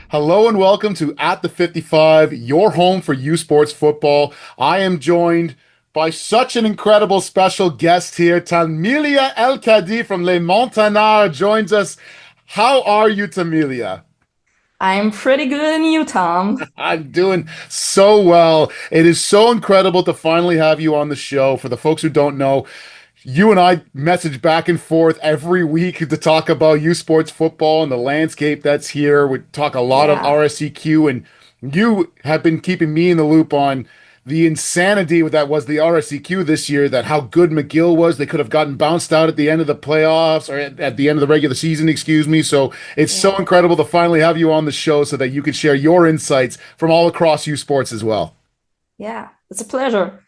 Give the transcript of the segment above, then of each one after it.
Hello and welcome to At the 55, your home for U Sports football. I am joined by such an incredible special guest here. Tamilia El Kadi from Les Montagnards joins us. How are you, Tamilia? I'm pretty good in you, Tom. I'm doing so well. It is so incredible to finally have you on the show. For the folks who don't know, you and I message back and forth every week to talk about U Sports football and the landscape that's here. We talk a lot of Yeah, RSEQ, and you have been keeping me in the loop on the insanity that was the RSEQ this year, that how good McGill was. They could have gotten bounced out at the end of the playoffs or at the end of the regular season, excuse me. So it's so yeah, incredible to finally have you on the show so that you could share your insights from all across U Sports as well. yeah. It's a pleasure.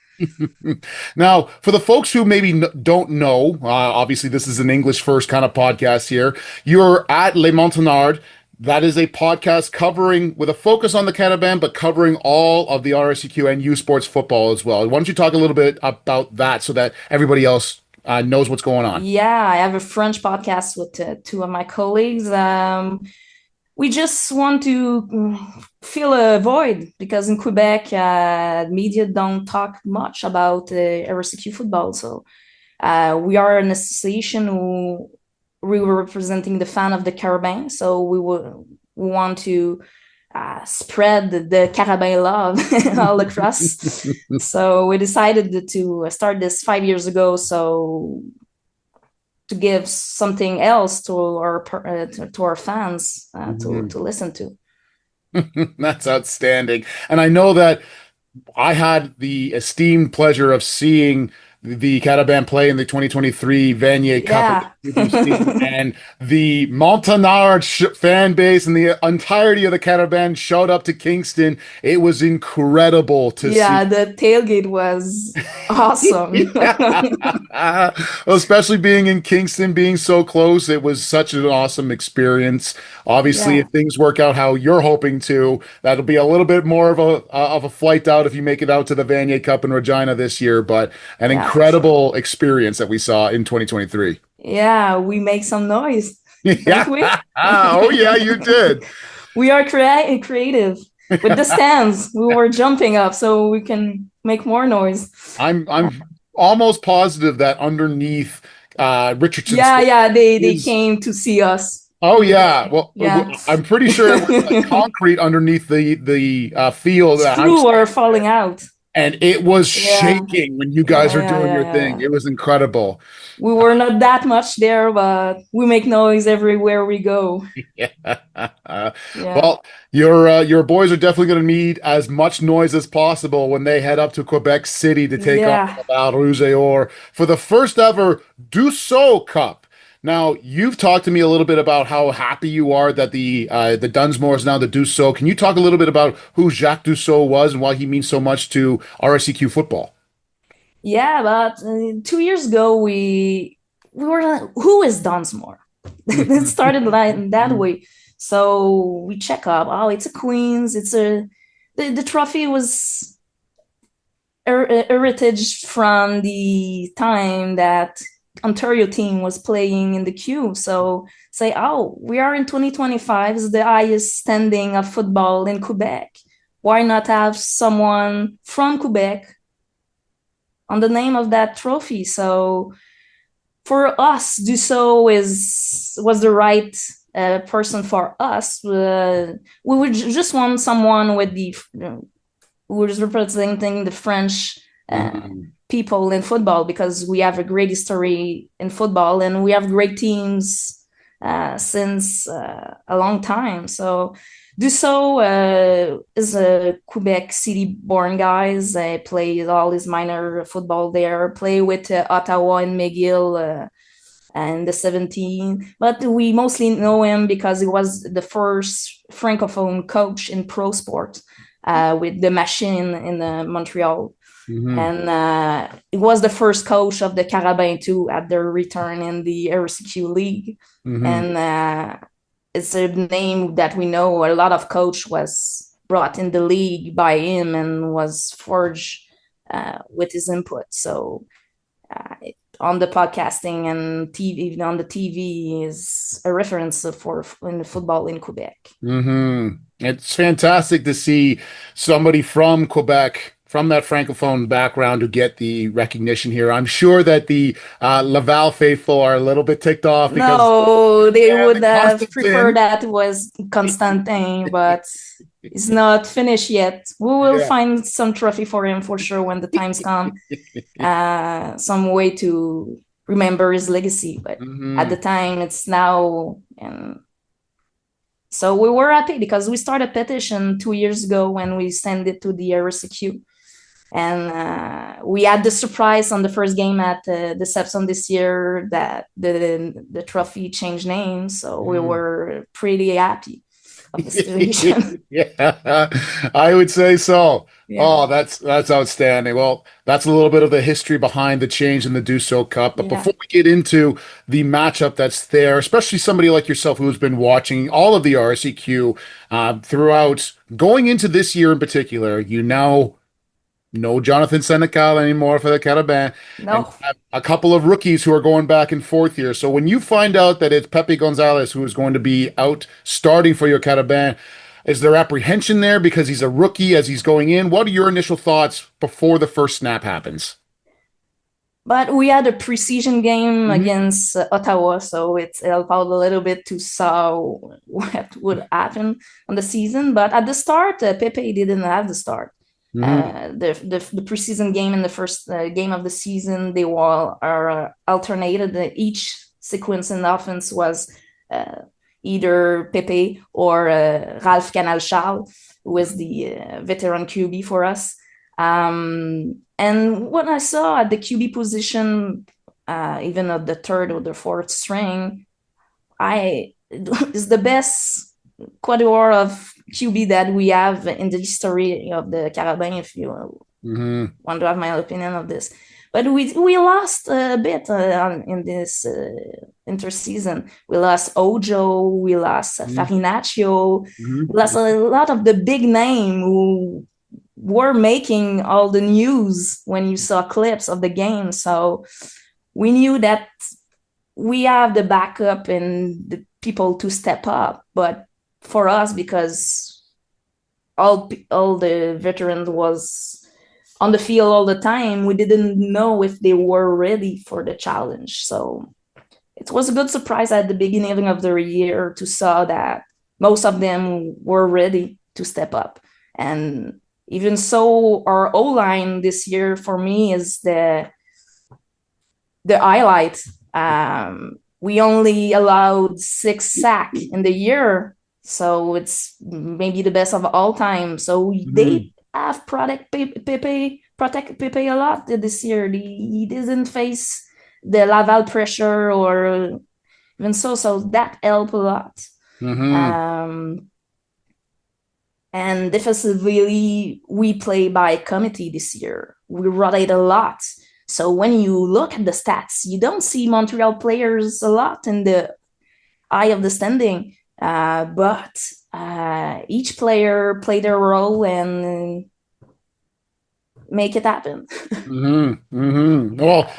Now, for the folks who maybe don't know, obviously this is an English first kind of podcast here. You're at Les Montagnards. That is a podcast covering with a focus on the Carabin, but covering all of the RSEQ and U Sports football as well. Why don't you talk a little bit about that so that everybody else knows what's going on? Yeah, I have a French podcast with two of my colleagues. We just want to fill a void because in Quebec, media don't talk much about RSEQ football. So we are an association who we were representing the fan of the Carabin. So we want to spread the Carabin love all across. So we decided to start this 5 years ago. So to give something else to our fans to listen to. That's outstanding. And I know that I had the esteemed pleasure of seeing the Carabin play in the 2023 Vanier Cup Yeah. and the Montagnard fan base and the entirety of the Carabin showed up to Kingston. It was incredible to see. Yeah, the tailgate was awesome. Yeah. Well, especially being in Kingston, being so close, it was such an awesome experience. Obviously, Yeah, if things work out how you're hoping to, that'll be a little bit more of a flight out if you make it out to the Vanier Cup in Regina this year. But an yeah, for sure. incredible experience that we saw in 2023. Yeah, we make some noise, don't Yeah. we? Oh, yeah, you did. We are creative with the stands. We were jumping up so we can make more noise. I'm almost positive that underneath Richardson's Yeah, yeah, they is. came to see us. Oh yeah, well, Yeah. I'm pretty sure it was like concrete underneath the field. Screw are falling out. And it was Yeah, shaking when you guys yeah, were yeah, doing yeah, your yeah, thing. yeah. It was incredible. We were not that much there, but we make noise everywhere we go. Yeah. Yeah, Well, your boys are definitely going to need as much noise as possible when they head up to Quebec City to take on yeah, the Val Rouge or for the first ever Dussault Cup. Now, you've talked to me a little bit about how happy you are that the Dunsmore is now the Dussault. Can you talk a little bit about who Jacques Dussault was and why he means so much to RSEQ football? yeah. But 2 years ago, we were like, who is Dunsmore? It started like that way. So we check up. Oh, it's a Queens. The trophy was heritage from the time that Ontario team was playing in the queue. So say, oh, we are in 2025, is the highest standing of football in Quebec. Why not have someone from Quebec on the name of that trophy? So for us, Dussault was the right person for us. We would just want someone with the who was representing the French uh, Mhm. people in football because we have a great history in football and we have great teams since a long time. So Dussault is a Quebec City-born guys. I played all his minor football there. Play with Ottawa and McGill and the 17. But we mostly know him because he was the first francophone coach in pro sport with the machine in Montreal. Mhm. And it was the first coach of the Carabin too at their return in the RSEQ league. Mhm. And it's a name that we know. A lot of coach was brought in the league by him and was forged with his input. So on the podcasting and TV on the TV is a reference for in football in Quebec. It's fantastic to see somebody from Quebec, from that francophone background, to get the recognition here. I'm sure that the Laval faithful are a little bit ticked off because No, they yeah, would the have preferred Constantine. that it was Constantin, but it's not finished yet. We will Yeah. find some trophy for him for sure when the times come. Some way to remember his legacy, but at the hmm time it's now. And so we were happy because we started a petition 2 years ago when we sent it to the RSEQ. And we had the surprise on the first game at the Sepson this year that the trophy changed names. So we were pretty happy of the situation. Yeah, I would say so. Yeah. Oh, that's outstanding. Well, that's a little bit of the history behind the change in the Dussault Cup. But Yeah. before we get into the matchup that's there, especially somebody like yourself who's been watching all of the RSEQ throughout, going into this year in particular, you now no Jonathan Senecal anymore for the Carabin, and No. have a couple of rookies who are going back and forth here. So when you find out that it's Pepe Gonzalez who is going to be out starting for your Carabin, is there apprehension there because he's a rookie as he's going in? What are your initial thoughts before the first snap happens? But we had a precision game hmm against Ottawa, so it helped out a little bit to saw what would happen on the season. But at the start, Pepe didn't have the start. hmm The preseason game and the first game of the season, they all are alternated. Each sequence in the offense was either Pepe or Ralph Canal Charles, who was the veteran QB for us. And what I saw at the QB position, even at the third or the fourth string, I is the best quadruor of QB that we have in the history of the Carabin, if you hmm want to have my opinion of this. But we lost a bit in this interseason. We lost Ojo, we lost Farinaccio, we lost a lot of the big name who were making all the news when you saw clips of the game. So we knew that we have the backup and the people to step up. But for us, because all the veterans was on the field all the time, we didn't know if they were ready for the challenge. So it was a good surprise at the beginning of the year to saw that most of them were ready to step up. And even so, our O-line this year for me is the highlight. We only allowed 6 sacks in the year, so it's maybe the best of all time. So they have protect Pepe a lot this year. He didn't face the Laval pressure or even so that helped a lot. hmm And defensively, we play by committee this year. We rotate a lot. So when you look at the stats, you don't see Montreal players a lot in the eye of the standing, but each player play their role and make it happen. Well,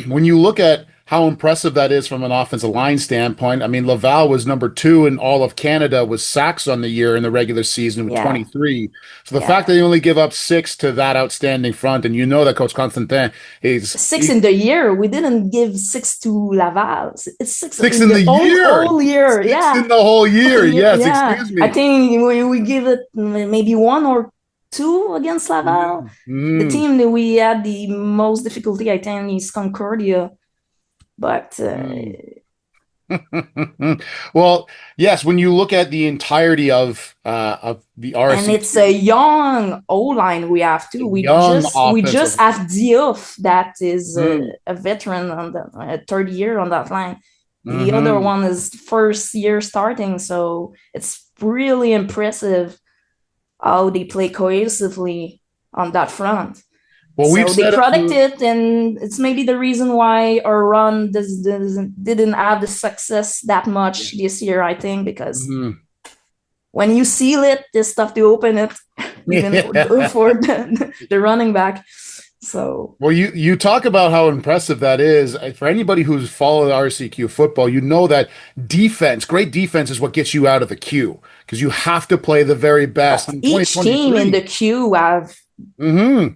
when you look at how impressive that is from an offensive line standpoint, I mean, Laval was number 2 in all of Canada with sacks on the year in the regular season with Yeah, 23. So the fact yeah. that they only give up 6 to that outstanding front, and you know that Coach Constantin is 6 in the year. We didn't give 6 to Laval. It's 6 6 in in the the year, whole year. 6 Yeah. in the whole year. Yes, Yeah. excuse I me. think we give it maybe 1 or 2 against Laval. The Mm-hmm. team that we had the most difficulty, I think, is Concordia. But Well, yes, when you look at the entirety of the and it's a RSEQ, young O line we have too. young We offensive. just have Diouf that is Mm-hmm. a veteran on the third year on that line. The other Mm-hmm. one is first year starting, so it's really impressive how they play cohesively on that front. Well, we've So they said it product for. it, and it's maybe the reason why our run didn't have the success that much this year, I think, because Mhm. when you seal it, there's stuff to open it, even for, Yeah. for the running back. So Well, you talk about how impressive that is. For anybody who's followed RSEQ football, you know that defense, great defense, is what gets you out of the queue because you have to play the very best. In each team in the 2023, queue have hmm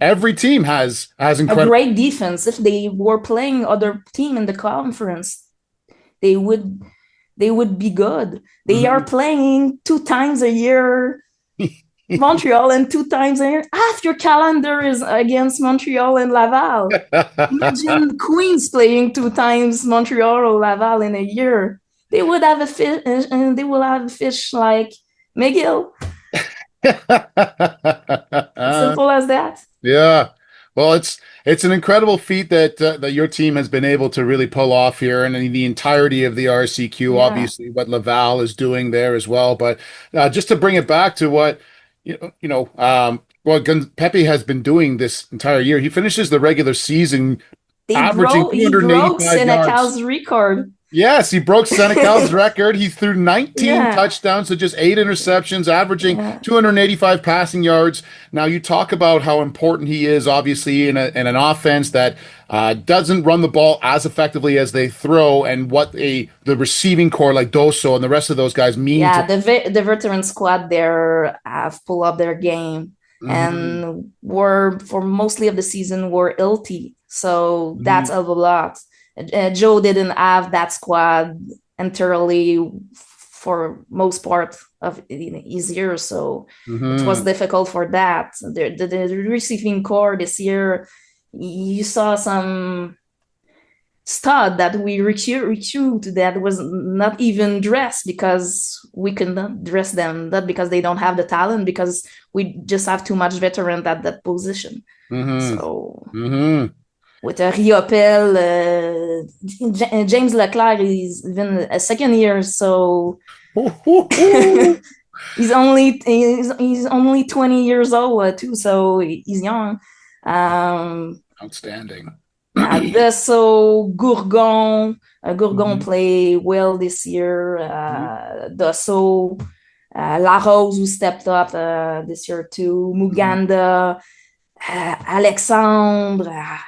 every team has a incredible. great defense. If they were playing other team in the conference, they would they would be good. They are Mhm. playing 2 times a year Montreal and 2 times a year. Half your calendar is against Montreal and Laval. Imagine Queens playing 2 times Montreal or Laval in a year. They would have a fish, and they will have a fish like McGill. Simple as that. Yeah. Well, it's an incredible feat that your team has been able to really pull off here, and the entirety of the RCQ, Yeah, obviously what Laval is doing there as well. But just to bring it back to what what Pepe has been doing this entire year, he finishes the regular season averaging he broke 285 yards. Senecal's record. Yes, he broke Senecal's record. He threw 19 Yeah, touchdowns, so just 8 interceptions, averaging yeah, 285 passing yards. Now, you talk about how important he is, obviously, in an offense that doesn't run the ball as effectively as they throw, and what the receiving core like Doso and the rest of those guys mean yeah. to. The veteran squad there have pulled up their game Mhm, and were for mostly of the season were healthy. So that's mhm, a lot. Joe didn't have that squad entirely for most part of his year, so it was mhm, difficult for that. The receiving core this year, you saw some stud that we recruit that was not even dressed because we could not dress them, not because they don't have the talent, because we just have too much veteran at that position. mhm, So mhm. with a Riopel, James Leclerc is even a second year, so he's only 20 years old too, so he's young. Um, Outstanding. yeah, Dessau, Gourgon Mhm, play well this year. mhm, Dessau, La Rose who stepped up this year too. mhm, Muganda, Alexandre,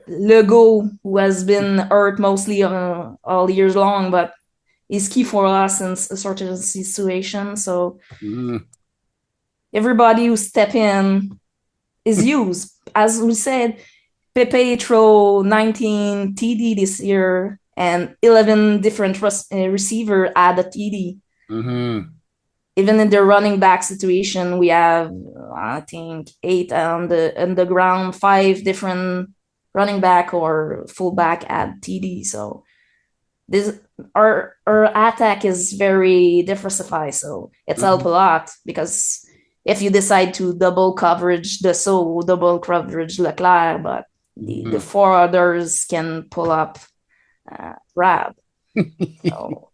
Legault, who has been hurt mostly all years long, but is key for us in a certain situation. So mhm, everybody who step in is used. As we said, Pepe throw 19 TD this year and 11 different receiver add a TD. mhm, Even in the running back situation, we have I think 8 on the ground, 5 different running back or fullback add TD. So this our attack is very diversified. So it's helped a mhm, lot because if you decide to double coverage the so double coverage Leclerc, but the mhm. four others can pull up Rab. So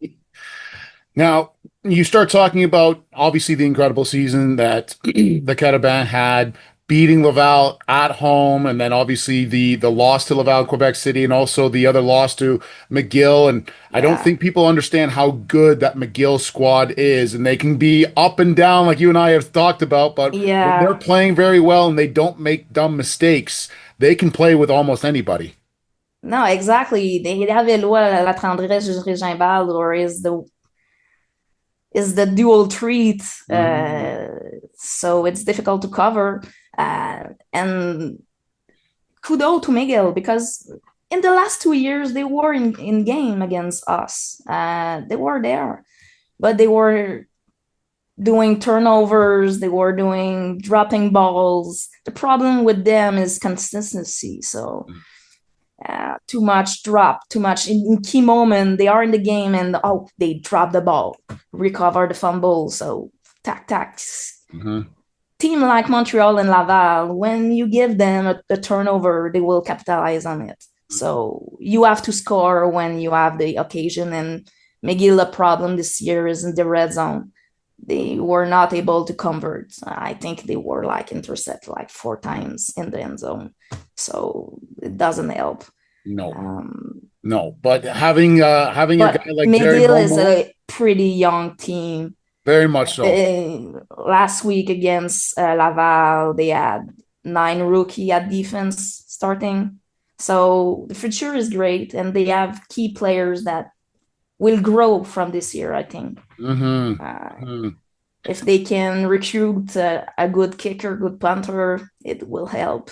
Now, you start talking about obviously the incredible season that the Carabin had, beating Laval at home, and then obviously the loss to Laval, Quebec City, and also the other loss to McGill. And I don't yeah, think people understand how good that McGill squad is, and they can be up and down like you and I have talked about. But when they're yeah. playing very well and they don't make dumb mistakes, they can play with almost anybody. No, exactly. They have Eloi La Tendresse Régimbald, or is the dual treat, Hmm. so it's difficult to cover. And kudos to Miguel because in the last 2 years they were in game against us. They were there, but they were doing turnovers. They were doing dropping balls. The problem with them is consistency. So too much drop, too much in key moment. They are in the game and oh, they drop the ball, recover the fumble. So tack tack. Hmm. Team like Montreal and Laval, when you give them a turnover, they will capitalize on it. So you have to score when you have the occasion. And McGill, a problem this year is in the red zone. They were not able to convert. I think they were like intercept like 4 times in the end zone. So it doesn't help. No. Um, No, but having a guy but like Jerry McGill is Momo, a pretty young team. very much so. Last week against Laval, they had 9 rookie at defense starting. So the future is great, and they have key players that will grow from this year, I think. Mm-hmm. Uh, Mm-hmm. if they can recruit a good kicker, good punter, it will help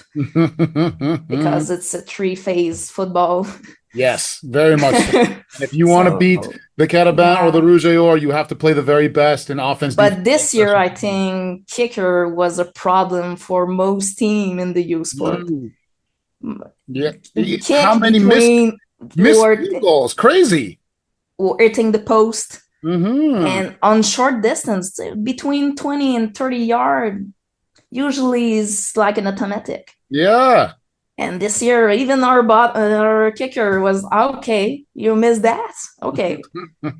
because it's a three-phase football. Yes, very much so. And if you want to beat So, the Carabin or the yeah. Rouge et Or, you have to play the very best in offense, defense, But and this year, special I teams. think kicker was a problem for most team in the youth sport. Mm. Yeah. How Kick many missed between missed field goals? Crazy. or hitting the post Mm-hmm. and on short distance between 20 and 30 yard usually is like an automatic. Yeah. And this year, even our kicker was okay. You missed that, okay.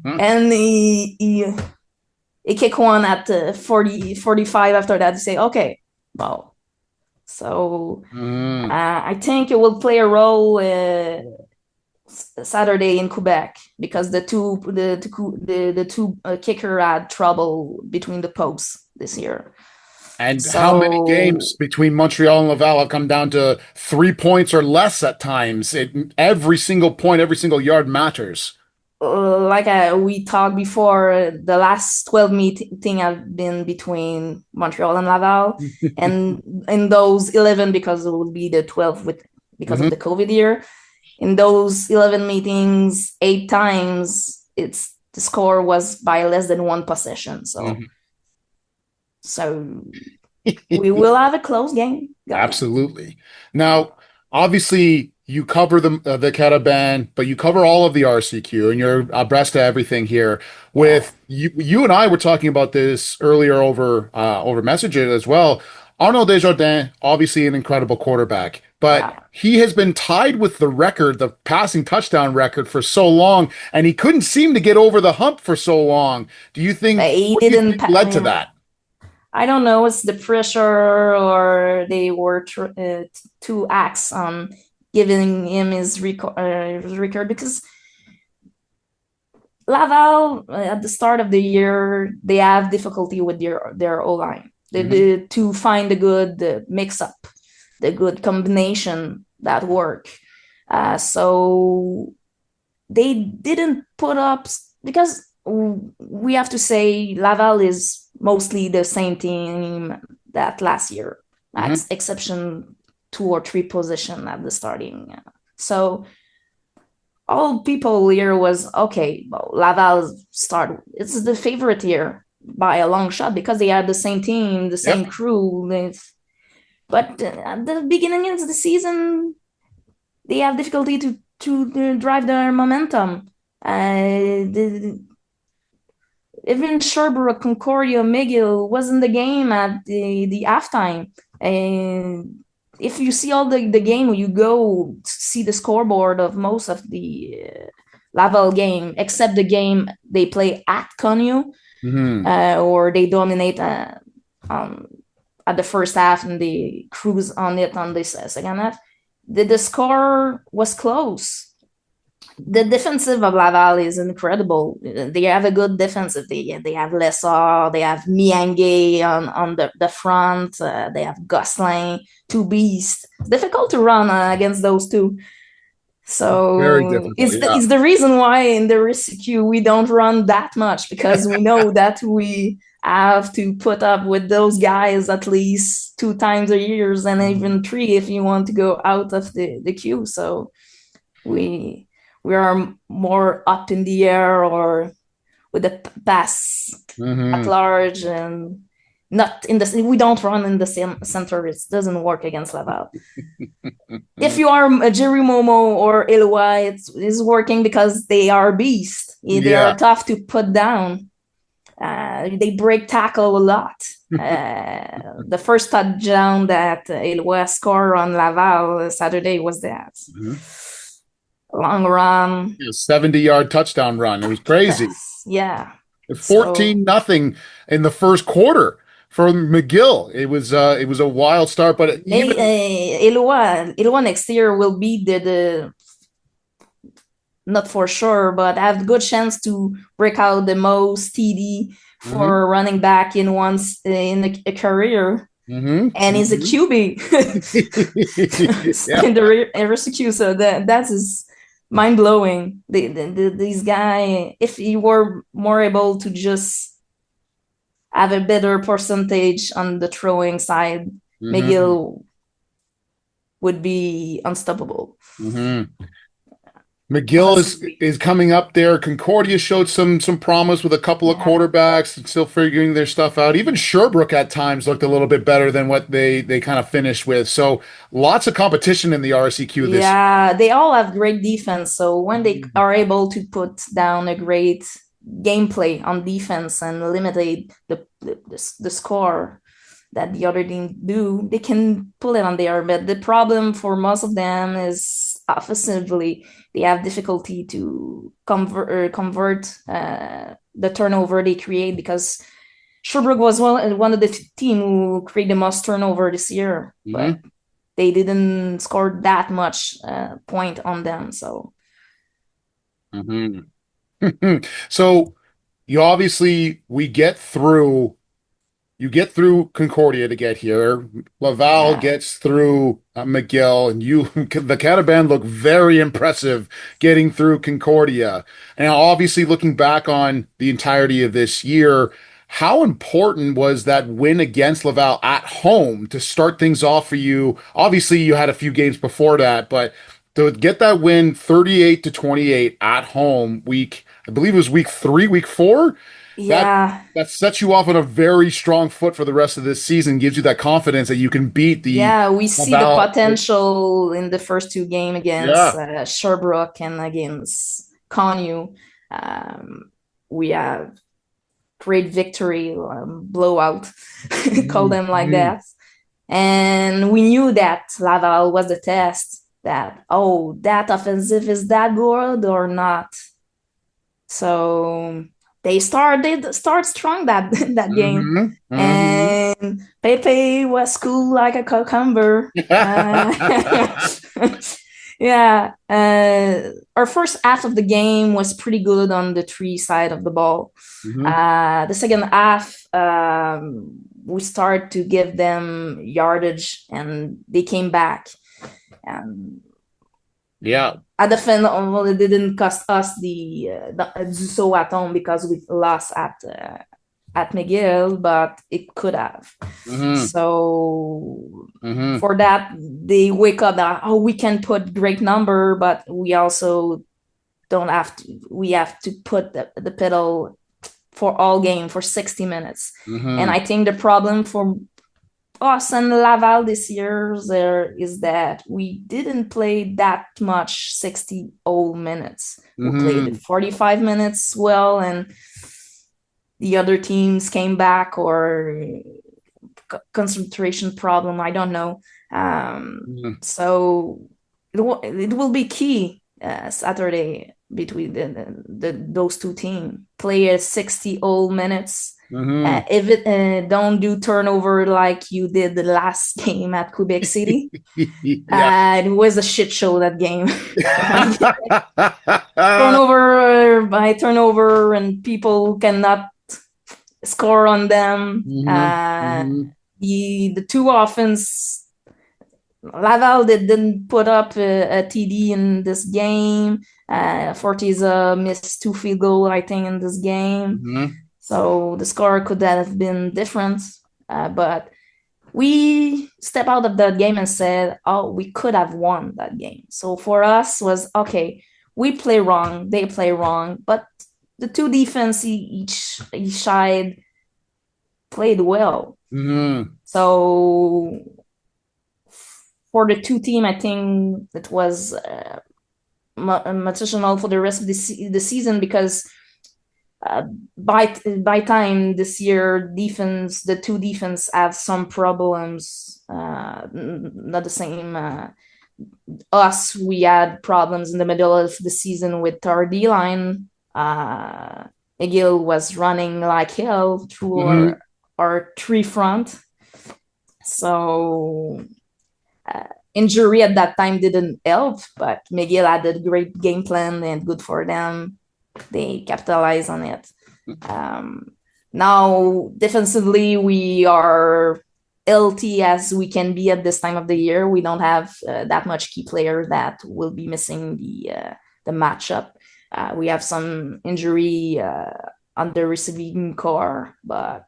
And he kicked one at 40, 45 after that to say, okay, well. So Mm. I think it will play a role Saturday in Quebec because the two kicker had trouble between the posts this year. And how many So games between Montreal and Laval have come down to 3 points or less at times? Every single point, every single yard matters. like we talked before, the last 12 meeting have been between Montreal and Laval, and in those 11, because it will be the 12 because of Mm-hmm. the COVID year, in those 11 meetings, 8 times the score was by less than one possession. So we will have a close game, guys. Absolutely. Now, obviously, you cover the Carabin, but you cover all of the RCQ, and you're abreast of everything here. Yeah, With you and I were talking about this earlier over messages as well. Arnaud Desjardins, obviously an incredible quarterback, but yeah. he has been tied with the record, the passing touchdown record, for so long, and he couldn't seem to get over the hump for so long. He What do you didn't. think led to that? I don't know. It's the pressure, or they were too ax on giving him his record because Laval at the start of the year they have difficulty with their O line. Hmm. To find the good mix up, the good combination that work. So they didn't put up because we have to say Laval is mostly the same team that last year, Hmm. exception 2 or 3 position at the starting. So all people here was okay. Well, Laval start. It's the favorite here by a long shot because they had the same team, the same Yep. crew. But at the beginning of the season, they have difficulty to drive their momentum. Even Sherbrooke, Concordia, McGill was in the game at the halftime. And if you see all the game, you go see the scoreboard of most of the Laval game, except the game they play at Connew, Hmm. or they dominate um, at the first half and they cruise on it on this second half. The score was close. The defensive of Laval is incredible. They have a good defensive. They have Lessard, they have Miangue on the front, they have Gosselin, two beasts. It's difficult to run against those two. Very So difficult. Yeah. it's the reason why in the RSEQ we don't run that much because we know that we have to put up with those guys at least 2 times a year and even 3 if you want to go out of the queue. So we we are more up in the air or with the pass at Hmm. large and not in the we don't run in the same center. It doesn't work against Laval. If you are a Jerry Momo or Ilwa, it's working because they are beasts. They are Yeah. tough to put down. They break tackle a lot. The first touchdown that Ilwa scored on Laval Saturday was that Mhm. long run. Yeah, 70-yard touchdown run. It was crazy. Yes, yeah. So 14-0 in the first quarter for McGill. It was a wild start, but even Ilwa next year will be the not for sure, but have good chance to break out the most TD Mhm. for running back in once in a career. Mm-hmm. and he's a Mm-hmm. QB Yeah. in the RSEQ. So that is mind blowing. These guy, if he were more able to just have a better percentage on the throwing side, Mm-hmm. McGill would be unstoppable. Mm-hmm. McGill Offensively. is coming up there. Concordia showed some promise with a couple of Yeah. quarterbacks and still figuring their stuff out. Even Sherbrooke at times looked a little bit better than what they kind of finished with. So lots of competition in the RSEQ this Yeah, they all have great defense. So when they year. are able to put down a great gameplay on defense and eliminate the score that the other team do, they can pull it on their. But the problem for most of them is offensively, they have difficulty to convert the turnover they create because Sherbrooke was one of the team who created the most turnover this year, but Hmm. they didn't score that much point on them. So Hmm. So you obviously we get through. You get through Concordia to get here. Laval yeah, gets through McGill, and you, the Cataban look very impressive getting through Concordia. And obviously, looking back on the entirety of this year, how important was that win against Laval at home to start things off for you? Obviously, you had a few games before that, but to get that win 38-28 at home, I believe it was week 3, week 4. That yeah, that sets you off on a very strong foot for the rest of this season, gives you that confidence that you can beat the yeah. We see the Laval. potential in the first two games against Yeah. Sherbrooke and against Connew. Um, we have great victory, blowout, call them like Mhm. that. And we knew that Laval was the test that, oh, that offensive is that good or not. So they start strong that that game. Mhm. Mhm. And Pepe was cool like a cucumber. Yeah. Our first half of the game was pretty good on the three side of the ball. Mhm. The second half, we started to give them yardage, and they came back. And Yeah. at the fin, well, it didn't cost us the Duso at home because we lost at McGill, but it could have. Mhm. So Mhm. for that, they wake up that, oh, we can put great number, but we also don't have to. We have to put the pedal for all game for 60 minutes. And Mhm. I think the problem for us and Laval this year there is that we didn't play that much 60 old minutes. We played Mhm. 45 minutes well, and the other teams came back or concentration problem. I don't know. Mhm. So it will be key Saturday between those two teams. Play a 60 old minutes. Mhm. If it don't do turnover like you did the last game at Quebec City, Yeah. it was a shit show that game. Turnover by turnover, and people cannot score on them. Mhm. Mhm. The two offense, Laval didn't put up a TD in this game. Fortiza missed two field goal, I think, in this game. Mhm. So the score could have been different. But we step out of that game and said, oh, we could have won that game. So for us was, okay, we play wrong, they play wrong, but the two defense each side played well. Mhm. So for the two team, I think it was motivational for the rest of the season because uh, by time this year, the two defense have some problems. Not the same. Us, we had problems in the middle of the season with our D line. McGill was running like hell through Mhm. our three front. So injury at that time didn't help, but McGill had a great game plan and good for them. They capitalized on it. Um, Now, defensively, we are. healthy as we can be at this time of the year. We don't have that much key player that will be missing the matchup. We have some injury on the receiving core, but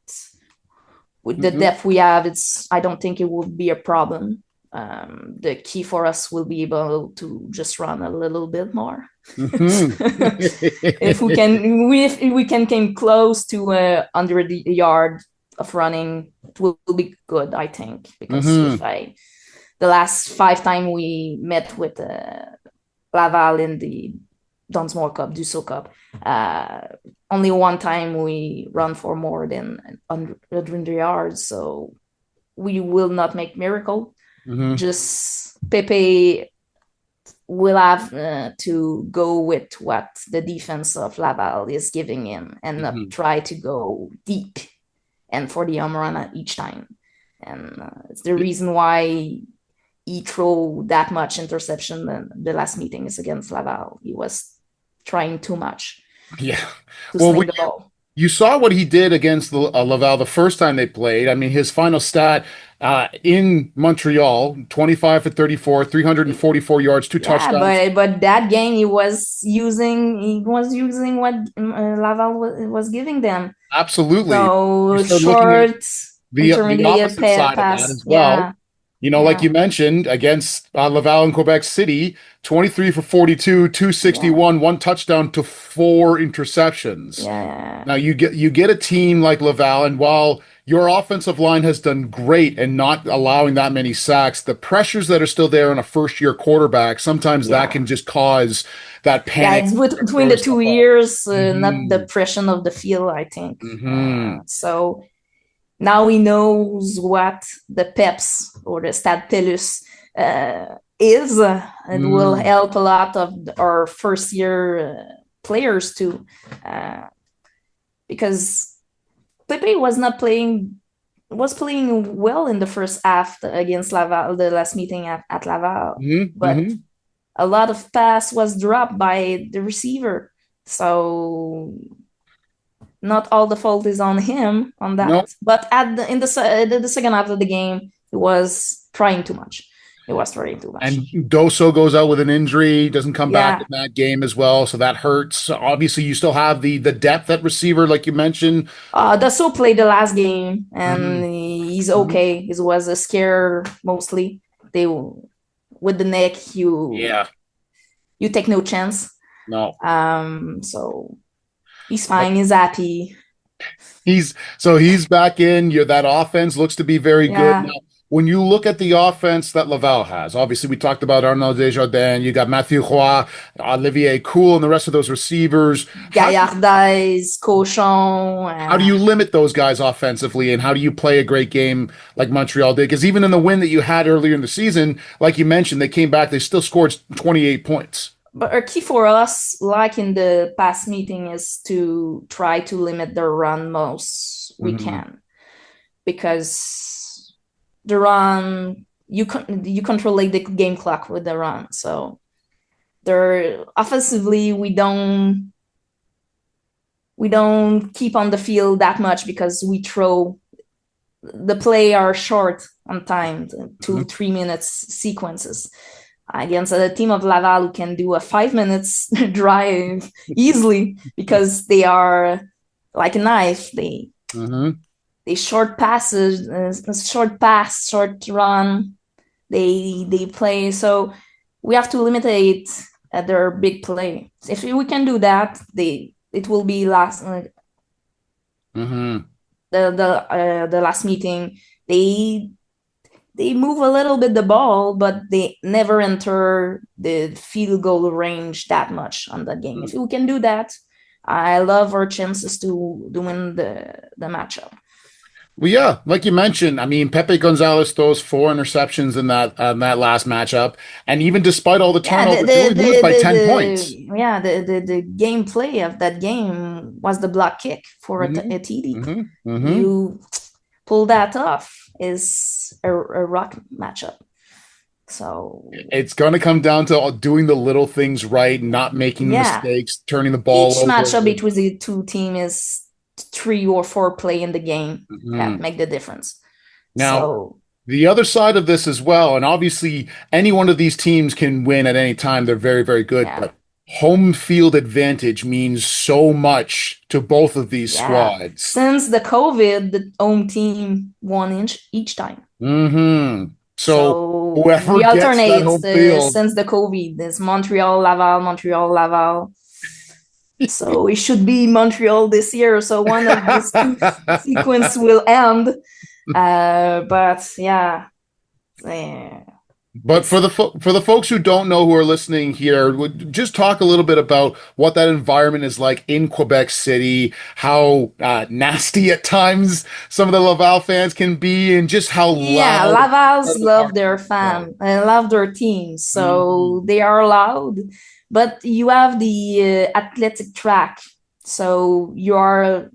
with the depth we have, I don't think it will be a problem. The key for us will be able to just run a little bit more. If we can came close to 100 yard of running, it will be good, I think, because the last 5 times we met with Laval in the Dunsmore Cup, Dussault Cup, only one time we run for more than 100 yards, so we will not make miracle. Just Pepe will have to go with what the defense of Laval is giving him and not try to go deep and for the home run at each time. And it's the reason why he threw that much interception in the last meetings against Laval. He was trying too much to sling the ball. You saw what he did against Laval the first time they played. I mean, his final stat in Montreal, 25 for 34, 344 yards, 2 touchdowns. But that game he was using what Laval was giving them. Absolutely. So short, the opposite side pass. Of that as well. Yeah. Like you mentioned, against Laval and Quebec City, 23 for 42, 261, 1 touchdown to 4 interceptions. Yeah. Now you get a team like Laval, and while your offensive line has done great and not allowing that many sacks, the pressures that are still there on a first-year quarterback, sometimes that can just cause that panic. Yeah, it's between the 2 years, not the pressure of the field, I think. So now he knows what the PEPS or the Stade TELUS is. It will help a lot of our first-year players too, because Pepe was playing well in the first half against Laval, the last meeting at Laval, but a lot of pass was dropped by the receiver, so not all the fault is on him on that. Nope. But in the second half of the game, he was trying too much. It was trying too much. And Doso goes out with an injury, doesn't come back in that game as well, so that hurts. Obviously, you still have the depth at receiver, like you mentioned. Doso played the last game, and he's okay. It was a scare mostly. With the neck, you take no chance. No. So he's fine. He's happy. He's back in. That offense looks to be very good now. When you look at the offense that Laval has, obviously we talked about Arnaud Desjardins, you got Mathieu Roy, Olivier Cool, and the rest of those receivers. Gaillardais, Cochon. How do you limit those guys offensively, and how do you play a great game like Montreal did? Because even in the win that you had earlier in the season, like you mentioned, they came back, they still scored 28 points. But our key for us, like in the past meeting, is to try to limit the run most we can. Because the run, you control like the game clock with the run. So offensively, we don't keep on the field that much because we throw. The play are short on time, 2-3 minutes sequences. Against a team of Laval who can do a 5 minutes drive easily because they are like a knife. They short passes, short pass, short run. They play. So we have to limit their big play. If we can do that, it will be last. The last meeting, they move a little bit the ball, but they never enter the field goal range that much on that game. If we can do that, I love our chances to win the matchup. Well, yeah, like you mentioned, I mean, Pepe Gonzalez throws 4 interceptions in that last matchup, and even despite all the turnovers, they only lose by 10 points. Yeah, the gameplay of that game was the block kick for a TD. You pull that off is a rock matchup. So it's going to come down to doing the little things right, not making mistakes, turning the ball over. Each matchup between the two teams is 3 or 4 play in the game that make the difference. Now, So the other side of this as well, and obviously any one of these teams can win at any time. They're very, very good, yeah, but home field advantage means so much to both of these yeah. squads. Since the COVID, the home team won each time. So So whoever we gets that alternate home field. since the COVID. There's Montreal, Laval, Montreal, Laval. So it should be Montreal this year. So one of these two sequence will end. But yeah, But for it's for the folks who don't know who are listening here, would just talk a little bit about what that environment is like in Quebec City, how nasty at times some of the Laval fans can be, and just how yeah. loud and Laval's incredible love hockey their is played. fan and love their team, so Mhm. they are loud. But you have the athletic track, so you are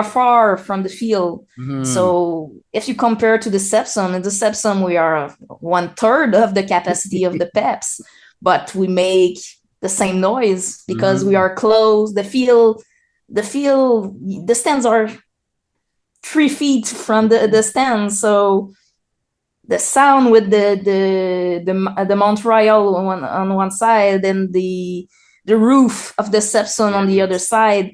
far from the field. Mhm. So if you compare to the Sepsum, in the Sepsum we are 1/3 of the capacity of the Peps, but we make the same noise because we Mhm. are close. The stands are 3 feet from the stands, so the sound with the Montreal on one side and the roof of the Sepson on the other Yes. side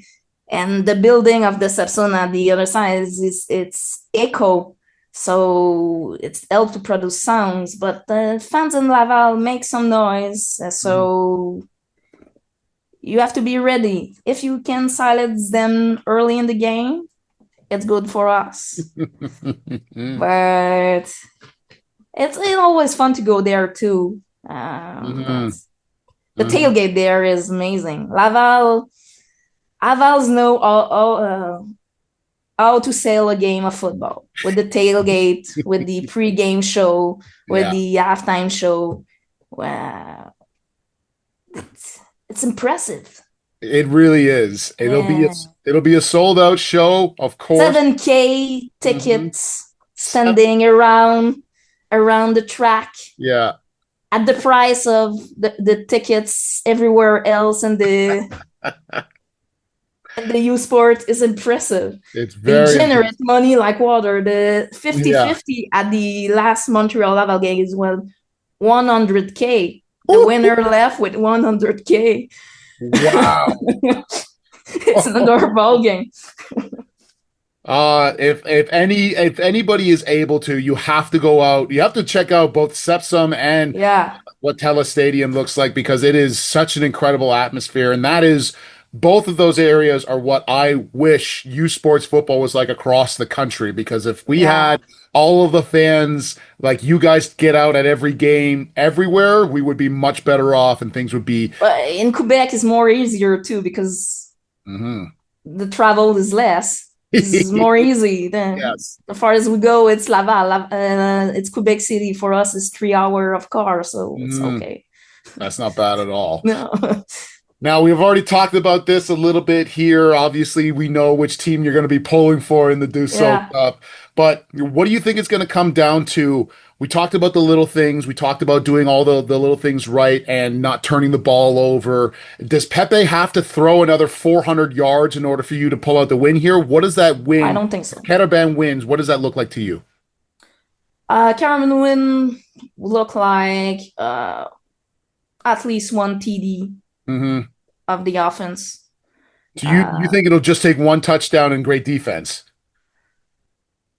and the building of the Sepson on the other side is it's echo. So it's helped to produce sounds, but the fans in Laval make some noise. Mhm. So you have to be ready. If you can silence them early in the game, it's good for us. But it's always fun to go there too. But Mhm. the Mhm. tailgate there is amazing. Laval's know how to sail a game of football with the tailgate, with the pre-game show, with Yeah, the halftime show. Wow, it's impressive. it really is. Yeah. It'll be a sold out show, of course. 7K Mhm. tickets standing around the track Yeah, at the price of the tickets everywhere else and the U Sport is impressive. it's They very generate impressive. money like water. The fifty Yeah. fifty at the last Montreal Laval game is well 100K. The winner Ooh, left with 100K. wow. It's another ball game. If anybody is able to, you have to go out. You have to check out both Sepsum and Yeah. what Telus Stadium looks like because it is such an incredible atmosphere. And that is both of those areas are what I wish U Sports football was like across the country. Because if we Yeah. had all of the fans like you guys get out at every game everywhere, we would be much better off and things would be. But in Quebec is more easier too because Mhm. the travel is less. It's more easy. Yes. As far as we go, it's Laval. It's Quebec City. For us, it's 3 hours of car, so it's Mhm. okay. That's not bad at all. No. Now, we've already talked about this a little bit here. Obviously, we know which team you're going to be pulling for in the Dussault Yeah. Cup. But what do you think it's going to come down to? We talked about the little things. We talked about doing all the little things right and not turning the ball over. Does Pepe have to throw another 400 yards in order for you to pull out the win here? What does that I win? don't think If so. Carabin wins, what does that look like to you? Carmen Win look like at least one TD Hmm. of the offense. So you Uh, think it'll just take one touchdown and great defense?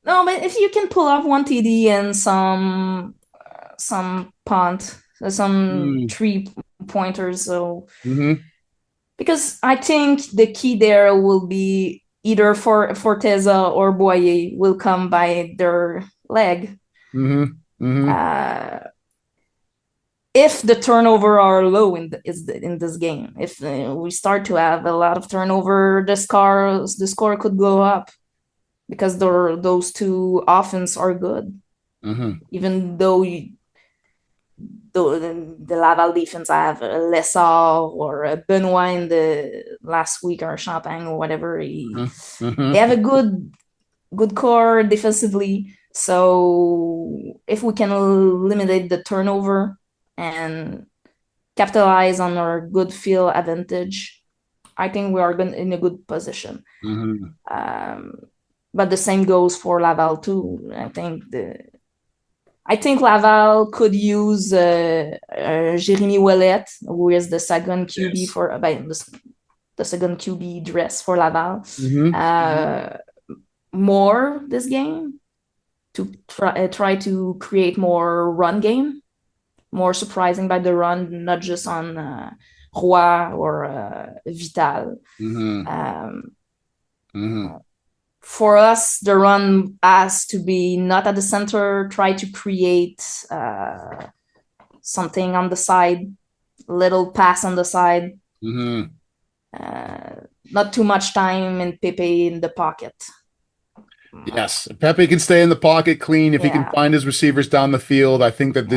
no, but if you can pull off one TD and some punt, some Mm-hmm. 3 pointers, so Mm-hmm. because I think the key there will be either for Forteza or Boyer will come by their leg. Mm-hmm. Uh, if the turnover are low in this game, if we start to have a lot of turnover, the score could go up because those two offense are good. Mm-hmm. Even though the Laval defense have a Lessard or a Benoit in the last week or Champagne or whatever, they Mm-hmm. have a good core defensively. So if we can eliminate the turnover and capitalize on our good field advantage, I think we are in a good position. Mm-hmm. Um, but the same goes for Laval too. I think Laval could use Jeremy Ouellet, who is the second QB Yes. for the second QB dress for Laval, more this game to try to create more run game, more surprising by the run, not just on Roy or Vital. For us, the run has to be not at the center, try to create something on the side, little pass on the side. Not too much time and Pepe in the pocket. Yes, Pepe can stay in the pocket clean if he can Yeah. find his receivers down the field. I think that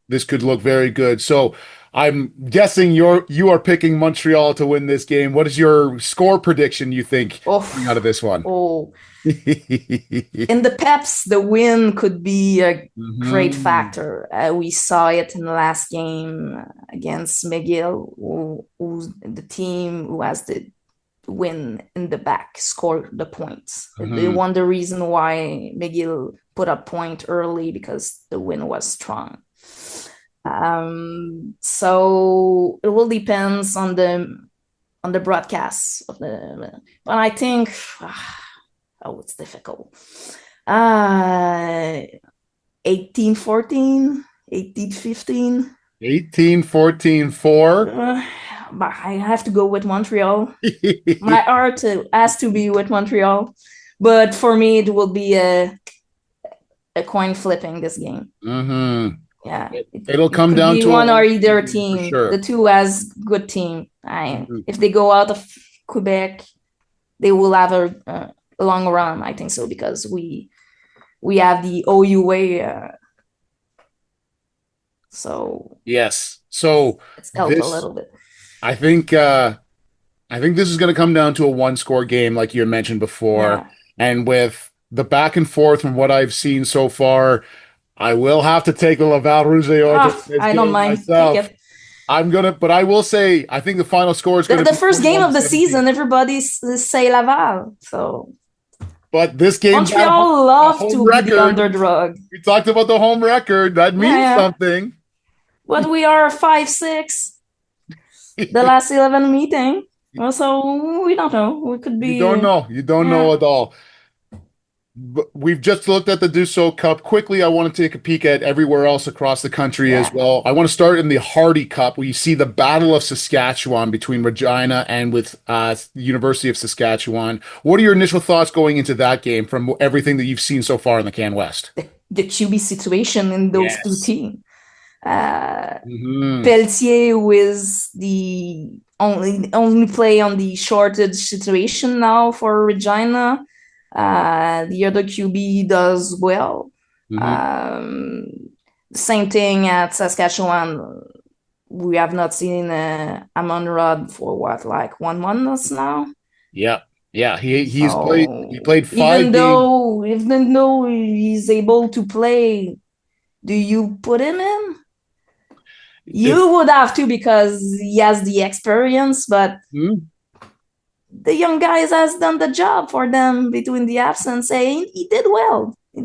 this could look very good. So I'm guessing you are picking Montreal to win this game. What is your score prediction, you think, coming out of this one? Oh. In the Peps, the win could be a great factor. We saw it in the last game against McGill, who's the team who has the win in the back, score the points. They won the reason why McGill put up point early because the win was strong. So it will depends on the broadcast of the, but I think it's difficult. 18-14, 18-15. 18-14-4. But I have to go with Montreal. My heart has to be with Montreal. But for me, it will be a coin flipping this game. Yeah. It'll come down to one or either team. Sure. The two has good team. If they go out of Quebec, they will have a long run. I think so, because we have the OUA. So yes. So it's helped a little bit. I think this is going to come down to a one-score game, like you had mentioned before. Yeah. And with the back and forth from what I've seen so far, I will have to take the Laval Rougeois. I don't mind. Myself. Take it. But I will say, I think the final score is going to be the first game of the season. Everybody say Laval. So, but this game, Montreal love to be the underdog. We talked about the home record. That means something. But we are 5-6. The last 11 meeting. So we don't know. We could be. You don't know. You don't know at all. But we've just looked at the Dussault Cup. Quickly, I want to take a peek at everywhere else across the country as well. I want to start in the Hardy Cup, where you see the Battle of Saskatchewan between Regina and with University of Saskatchewan. What are your initial thoughts going into that game from everything that you've seen so far in the Can West? The QB situation in those two teams. Pelletier, who is the only play on the shortage situation now for Regina. The other QB does well. Same thing at Saskatchewan. We have not seen Amon Rod for 1 month now. Yeah. He played 5 even though he's able to play, do you put him in? You would have to, because he has the experience, but the young guys has done the job for them between the absence. He did well. He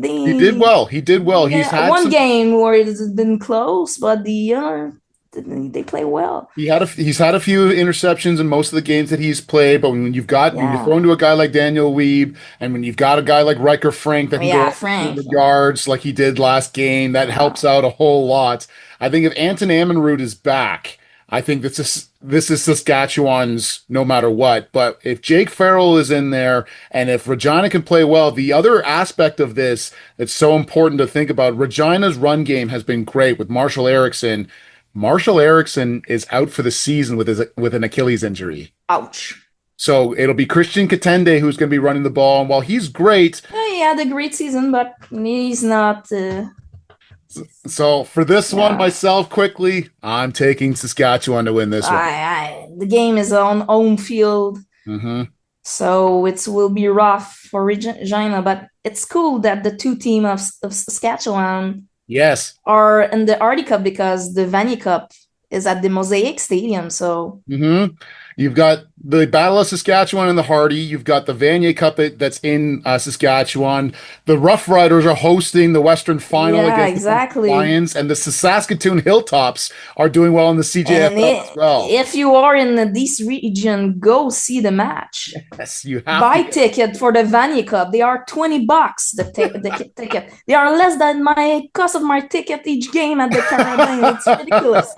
did well. He's had one game where it's been close, but the other, they play well. He's had a few interceptions in most of the games that he's played, but when you're thrown to a guy like Daniel Weeb, and when you've got a guy like Riker Frank that can go 100 yards like he did last game, that helps out a whole lot. I think if Anton Ammonroot is back, I think this is Saskatchewan's no matter what. But if Jake Farrell is in there, and if Regina can play well, the other aspect of this that's so important to think about, Regina's run game has been great with Marshall Erickson. Marshall Erickson is out for the season with an Achilles injury. Ouch. So it'll be Christian Katende who's going to be running the ball. And while he's great... He had a great season, but he's not... So for this one, myself, quickly, I'm taking Saskatchewan to win this one. The game is on home field. So it will be rough for Regina, but it's cool that the two teams of Saskatchewan are in the Hardy Cup, because the Vanier Cup is at the Mosaic Stadium. So You've got the Battle of Saskatchewan and the Hardy. You've got the Vanier Cup that's in Saskatchewan. The Rough Riders are hosting the Western Final Yeah, against the Montreal exactly. Lions, and the Saskatoon Hilltops are doing well in the And CJFL as well. if you are in this region, go see the match. Yes, you have to Buy go. ticket for the Vanier Cup. They are $20 the ticket. They are less than my cost of my ticket each game at the Carabins. It's ridiculous.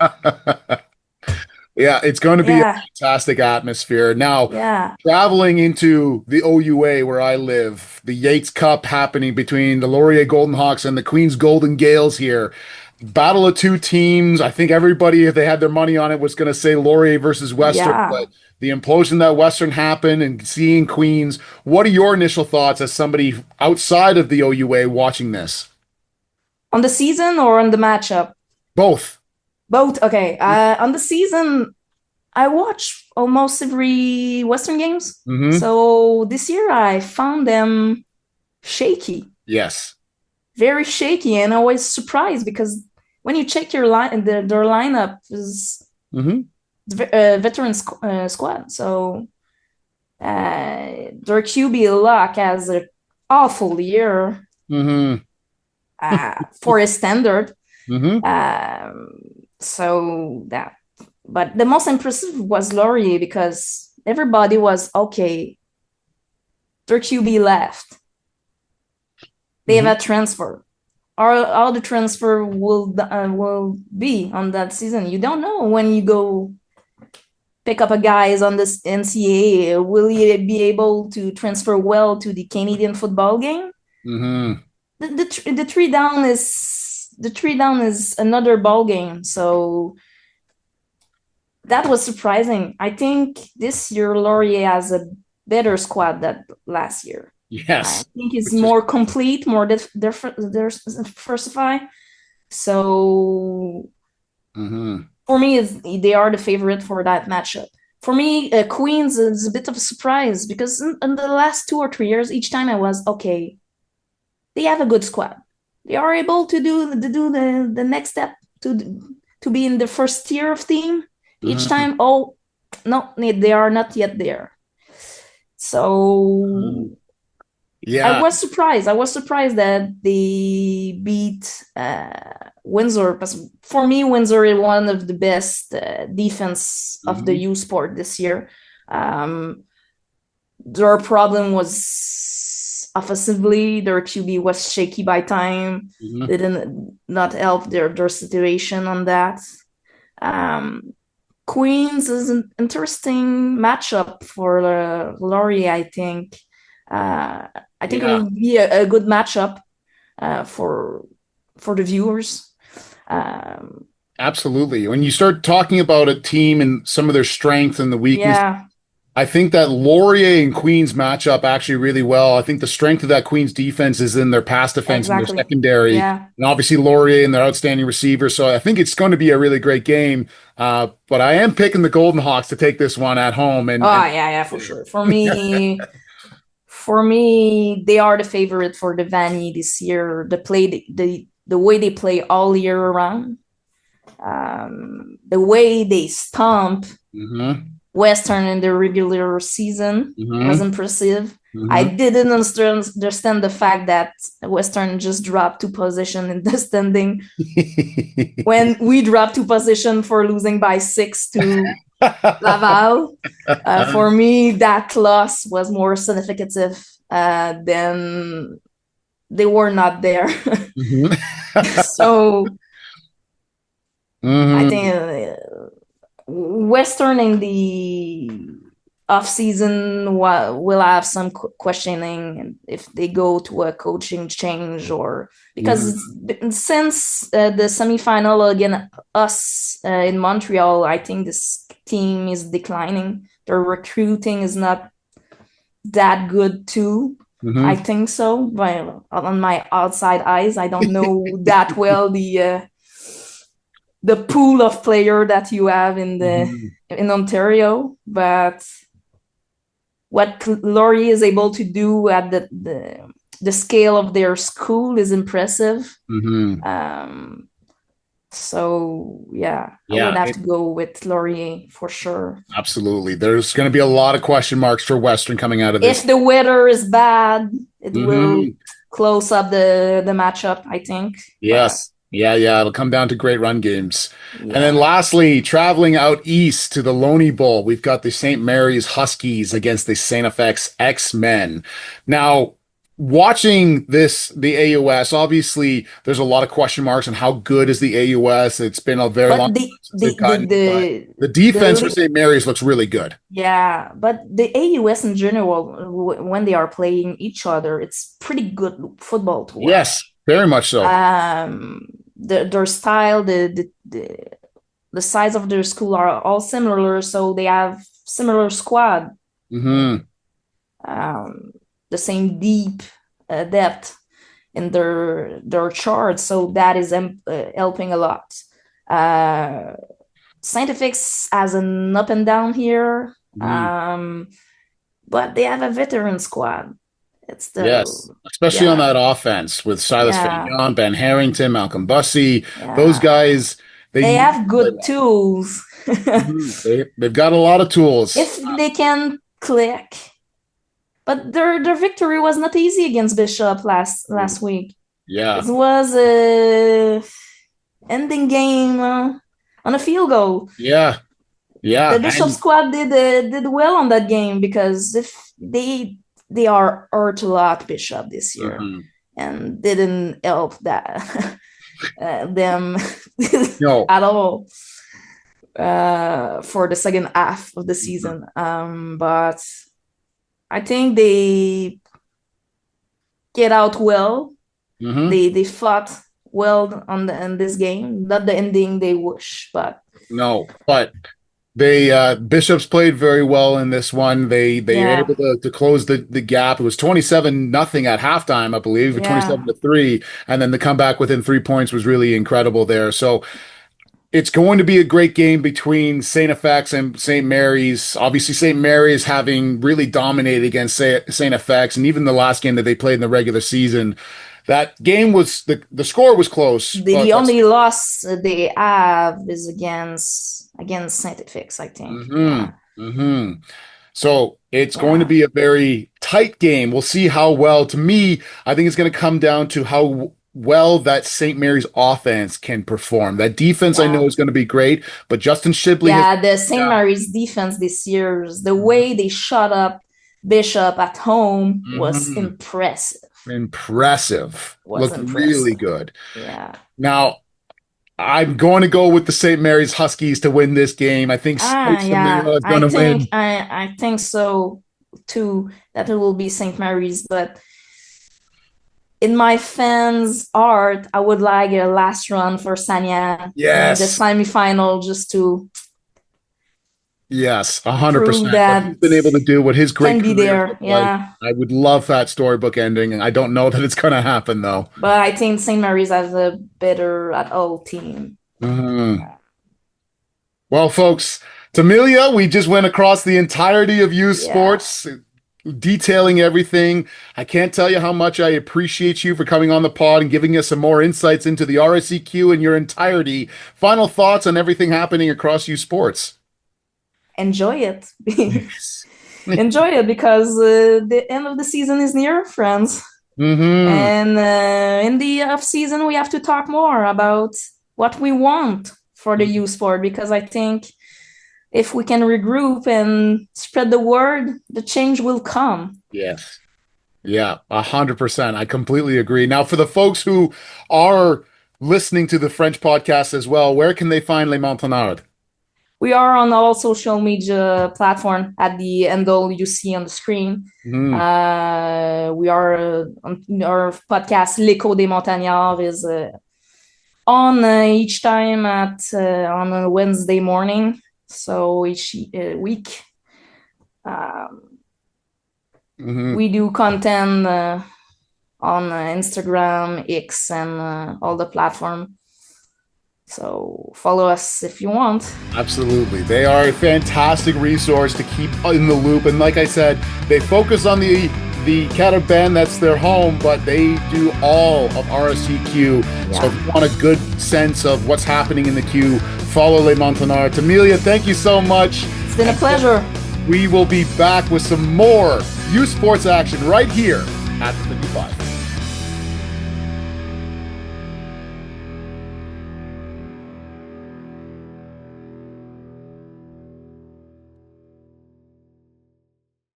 Yeah, it's going to be a Yeah, fantastic atmosphere. Now, yeah, traveling into the OUA where I live, the Yates Cup happening between the Laurier Golden Hawks and the Queens Golden Gales here. Battle of two teams. I think everybody, if they had their money on it, was going to say Laurier versus Western, yeah. but the implosion that Western happened and seeing Queens, what are your initial thoughts as somebody outside of the OUA watching this? On the season or on the matchup? Both. Both. Okay. On the season, I watch almost every Western games. Mm-hmm. So this year I found them shaky, Yes. very shaky, and I was surprised because when you check your line, their lineup is Mm-hmm. veteran squad. So their QB luck has an awful year Mm-hmm. for a standard. Mm-hmm. So that, but the most impressive was Laurier because everybody was okay. Their QB left. They have Mm-hmm. a transfer. All the transfer will be on that season. You don't know when you go pick up a guys on this NCAA. Will he be able to transfer well to the Canadian football game? Mm-hmm. The three down is another ball game. So that was surprising. I think this year Laurier has a better squad than last year. I Yes. think it's Which is more complete, more diversified. So mm-hmm. for me, they are the favorite for that matchup. For me, Queens is a bit of a surprise because in the last 2 or 3 years, each time I was okay. They have a good squad. They are able to do the next step to be in the first tier of team. Each Mm-hmm. time, oh no, they are not yet there. So I Yeah. was surprised. I was surprised that they beat Windsor. Because for me, Windsor is one of the best defense of the Mm-hmm. U Sport this year. Um, their problem was offensively. Their QB was shaky by time. Mm-hmm. They didn't not help their situation on that. Um, Queens is an interesting matchup for Laurie, I think. Uh, I think it Yeah. will be a good matchup for the viewers. Um, Absolutely. When you start talking about a team and some of their strengths and the weakness, yeah, I think that Laurier and Queens match up actually really well. I think the strength of that Queens defense is in their pass defense and their exactly. secondary, Yeah. and obviously Laurier and their outstanding receiver. So I think it's going to be a really great game. But I am picking the Golden Hawks to take this one at home. Oh, yeah, yeah, for sure. For me, they are the favorite for the Vanny this year. The way they play all year around, the way they stomp hmm Western in the regular season was hmm impressive. I hmm didn't understand the fact that Western just dropped 2 positions in the standing when we dropped 2 positions for losing by 6 to Laval. For me, that loss was more significant than they were not there. hmm So I hmm think Western in the off season will have some questioning if they go to a coaching change or because since the semifinal against us in Montreal, I think this team is declining. Their recruiting is not that good too. I hmm think so. But on my outside eyes, I don't know that well the pool of player that you have hmm in Ontario, but what Laurie is able to do at the scale of their school is impressive. hmm Um, So yeah, I would Yeah, have to go with Laurier for sure. absolutely. There's going to be a lot of question marks for Western coming out of If this. the weather is bad, it will Hmm. close up the matchup, I think. But Yes. Yeah. It'll come down to great run games. And then yeah. lastly, traveling out east to the Loney Bowl, we've got the St. Mary's Huskies against the St. FX X-Men. Now, watching this, the AUS, obviously there's a lot of question marks on how good is the AUS. It's been a very long But time since they've gotten it, but the the defense for St. Mary's looks really good. yeah, but the AUS in general, when they are playing each other, it's pretty good football to Yes, watch. very much so. Their style, the size of their school are all similar, so they have similar squad, Hmm. um, the same deep depth in their charts, so that is helping a lot. Uh, Scientifics has an up and down here, Hmm. but they have a veteran squad. It's Yes, the especially on yeah, that offense with Silas yeah, Fagnon, Ben Harrington, Malcolm Bussey. Those yeah. guys, they They know have to play good well. tools. They've got a lot of tools. If they can click. But their victory was not easy against Bishop last week. It Yeah, was a ending game on a field goal. yeah, The yeah, Bishop and squad did well on that game because if they are hurt a lot Bishop this year mhm. and didn't help that them No, at all for the second half of the mhm, season. But I think they get out well. mhm. They fought well on the in this game. Not the ending they wish, but No, but they Bishops played very well in this one. They were yeah, able to close the gap. It was 27-0 at halftime, I believe, or yeah, 27-3, and then the comeback within 3 points was really incredible there. So it's going to be a great game between St. FX and St. Mary's. Obviously, St. Mary's having really dominated against St. FX, and even the last game that they played in the regular season, that game was the score was close, the but only loss they have is against Scientifics, I think. hmm Yeah, hmm. So it's going to yeah, be a very tight game. We'll see how well. To me, I think it's going to come down to how well that St. Mary's offense can perform. That defense, I know, yeah. is going to be great, but Justin Shibley has. Yeah, the St. Mary's defense this year, the way they shut up Bishop at home was Mhm. impressive. Impressive. Was Looked really impressive. good. Yeah. Now, I'm going to go with the St. Mary's Huskies to win this game. I think Yeah. Samira is going to win. I think so too that it will be St. Mary's, but in my fans' art, I would like a last run for Sanya in the Yes. semifinal just to Yes, prove 100%. What he's that been able to do, what his great can be career there. looked like. Yeah. I would love that storybook ending, and I don't know that it's going to happen though. But I think St. Mary's has a better at all team. Mhm. Well, folks, Tamilia, we just went across the entirety of youth Yeah. sports, detailing everything. I can't tell you how much I appreciate you for coming on the pod and giving us some more insights into the RSEQ in your entirety. Final thoughts on everything happening across youth sports. Enjoy it. Yes. Enjoy it because the end of the season is near, friends. Hmm. And in the off season, we have to talk more about what we want for the youth sport because I think if we can regroup and spread the word, the change will come. Yes. Yeah, 100%. I completely agree. Now, for the folks who are listening to the French podcast as well, where can they find Les Montagnards? We are on all social media platform at the handle you see on the screen. Mhm. We are on our podcast L'Echo des Montagnards is on each time at on a Wednesday morning. So each week um, Mhm. we do content on Instagram, X, and all the platform. So follow us if you want. Absolutely. They are a fantastic resource to keep in the loop. And like I said, they focus on the the Carabins, that's their home, but they do all of RSEQ. Yeah. So if you want a good sense of what's happening in the Q, follow Les Montagnards. Amelia, thank you so much. It's been a pleasure. We will be back with some more youth sports action right here at the 55.